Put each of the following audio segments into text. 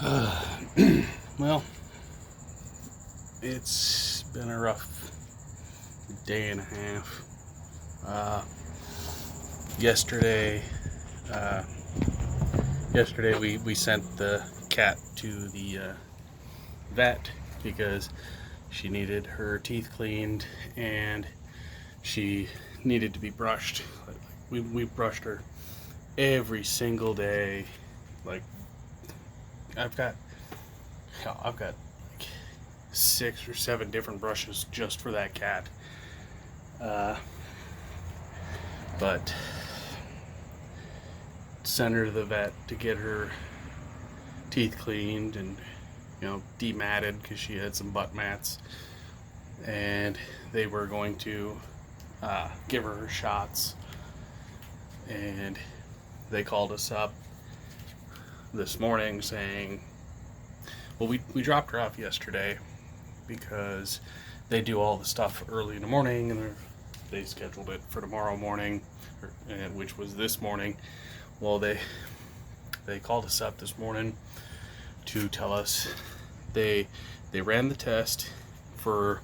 Well, it's been a rough day and a half. Uh, yesterday, uh, yesterday we sent the cat to the vet because she needed her teeth cleaned and she needed to be brushed. We brushed her every single day. Like I've got I've got like 6 or 7 different brushes just for that cat. Uh, but sent her to the vet to get her teeth cleaned and dematted because she had some butt mats, and they were going to give her shots. And they called us up this morning saying, well, we dropped her off yesterday because they do all the stuff early in the morning, and they scheduled it for tomorrow morning, which was this morning. Well, they called us up this morning to tell us they ran the test for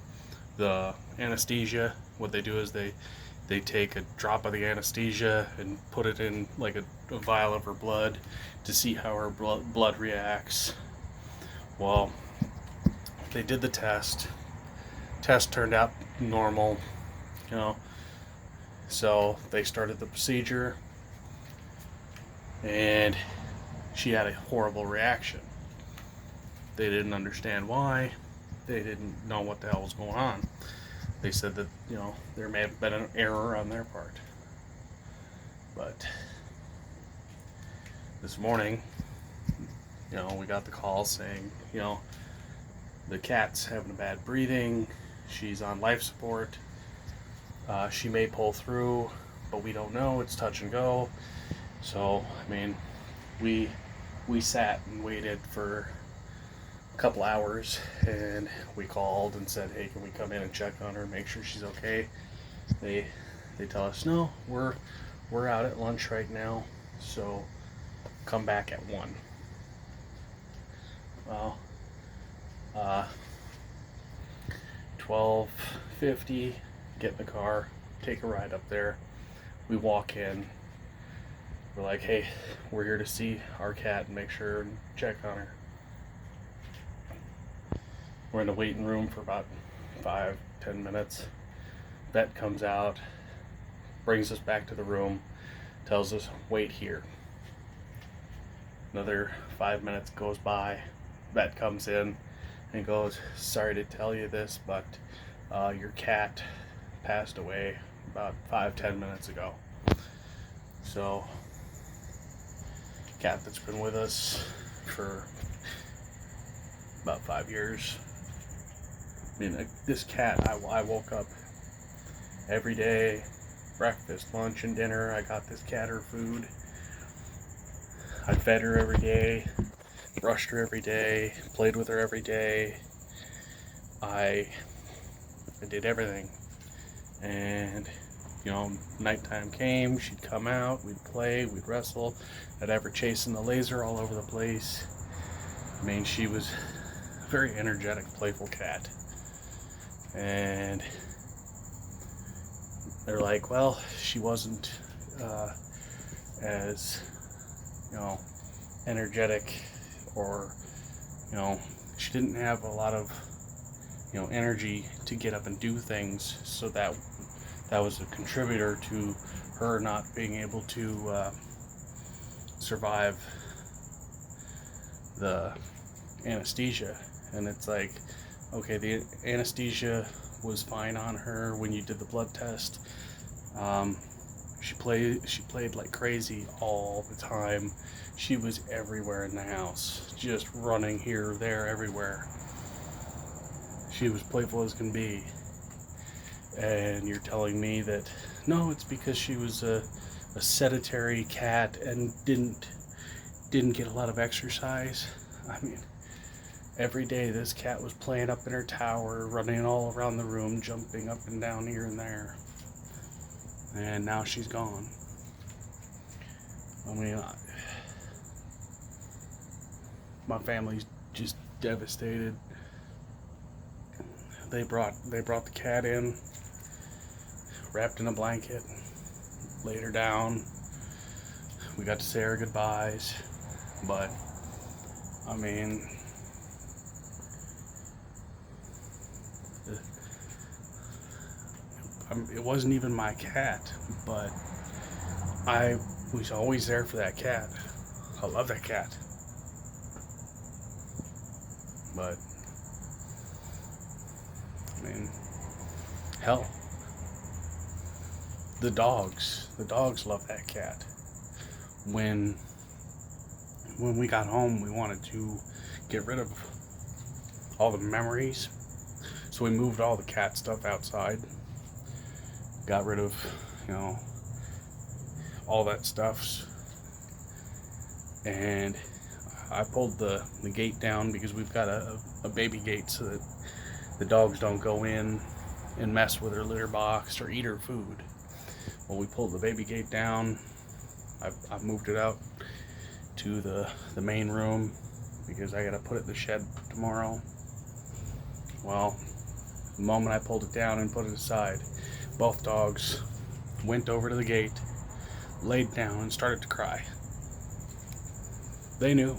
the anesthesia. What they do is they take a drop of the anesthesia and put it in like a vial of her blood to see how her blood reacts. Well, they did the test. Test turned out normal, so they started the procedure, and she had a horrible reaction. They didn't understand why. They didn't know what the hell was going on. They said that, there may have been an error on their part. But this morning, we got the call saying, the cat's having a bad breathing. She's on life support. She may pull through, but we don't know. It's touch and go. So, we sat and waited for a couple hours, and we called and said, hey, can we come in and check on her, make sure she's okay? They tell us, no, we're out at lunch right now, so come back at 1. Well, 12:50, get in the car, take a ride up there. We walk in. We're like, hey, we're here to see our cat and make sure and check on her. We're in the waiting room for about 5-10 minutes. Vet comes out, brings us back to the room, tells us, wait here. Another 5 minutes goes by. Vet comes in and goes, sorry to tell you this, but your cat passed away about 5-10 minutes ago. So, cat that's been with us for about 5 years. This cat, I woke up every day, breakfast, lunch, and dinner. I got this cat her food. I fed her every day, brushed her every day, played with her every day. I did everything. And, nighttime came, she'd come out, we'd play, we'd wrestle. I'd have her chasing the laser all over the place. She was a very energetic, playful cat. And they're like, well, she wasn't as, energetic, or, she didn't have a lot of, energy to get up and do things, so that was a contributor to her not being able to survive the anesthesia. And it's like, okay, the anesthesia was fine on her when you did the blood test. She played like crazy all the time. She was everywhere in the house, just running here, there, everywhere. She was playful as can be. And you're telling me that no, it's because she was a sedentary cat and didn't get a lot of exercise. Every day this cat was playing up in her tower, running all around the room, jumping up and down here and there. And now she's gone. my family's just devastated. They brought the cat in, wrapped in a blanket, laid her down. We got to say our goodbyes, but I mean, it wasn't even my cat, but I was always there for that cat. I love that cat. But, I mean, hell, the dogs love that cat. When we got home, we wanted to get rid of all the memories, so we moved all the cat stuff outside, got rid of, all that stuff, and I pulled the gate down because we've got a baby gate so that the dogs don't go in and mess with her litter box or eat her food. Well, we pulled the baby gate down. I've moved it out to the main room because I gotta put it in the shed tomorrow. Well, the moment I pulled it down and put it aside, both dogs went over to the gate, laid down, and started to cry. They knew,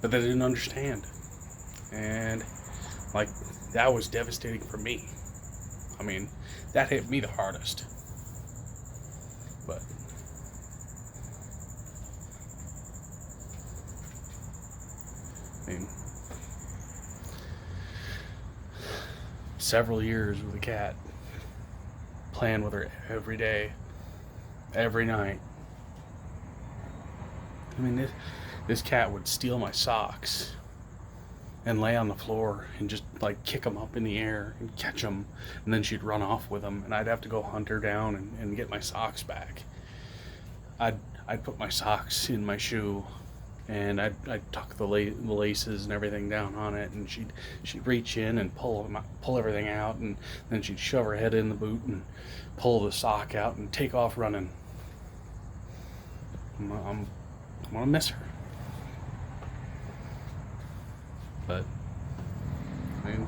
but they didn't understand. And, like, that was devastating for me. I mean, that hit me the hardest. But, I mean, several years with a cat, playing with her every day, every night. I mean, this cat would steal my socks and lay on the floor and just like kick them up in the air and catch them, and then she'd run off with them, and I'd have to go hunt her down and get my socks back. I'd put my socks in my shoe, and I'd tuck the laces and everything down on it, and she'd reach in and pull everything out, and then she'd shove her head in the boot and pull the sock out and take off running. I'm gonna miss her. But I mean,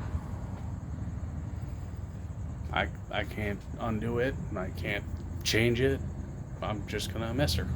I can't undo it, and I can't change it. I'm just gonna miss her.